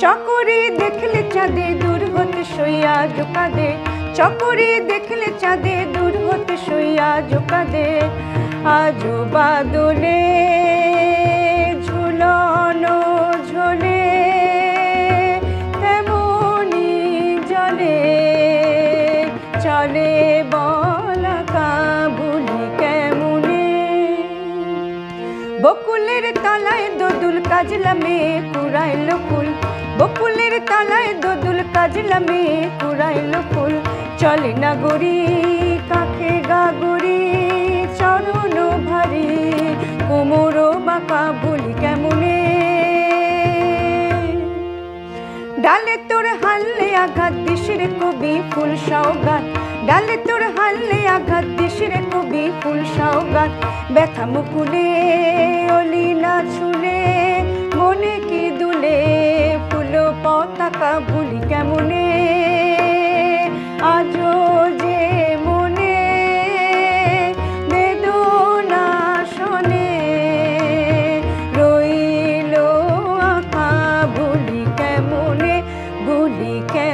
চকরি দেখলে চাঁদে দূর হতে সইয়া জোকা দে, চকরি দেখলে চাঁদে দূর হতে সইয়া জোকা দে। আজো বাদলে ঝুলনো ঝোলে তেমনি জলে চলে বলা কাবুলি কেমনে। বকুলের তলায় দোদুল কাজলা মেয়ে কুড়াইল ফুল, বকুলের তলায় দোদুল কাজলা মেয়ে কুড়াইল ফুল। চলে না গড়ি কাকে গাগরি চরণ ভারী, কোমর বাঁকা বলি কেমনে। ডালে তোর হাললে আঘাত দিস রে কবি ফুল সওগাত, ডালে তোর হাললে আঘাত দিস রে কবি ফুল সওগাত। ব্যথা মুকুলে অলি না ছুলে মনে কি দুলে, ফুল পতাকা ভুলি কেমনে। আজও যে মনে বেদনা শোনে রইল আঁকা ভুলি কেমনে, ভুলি কেমনে।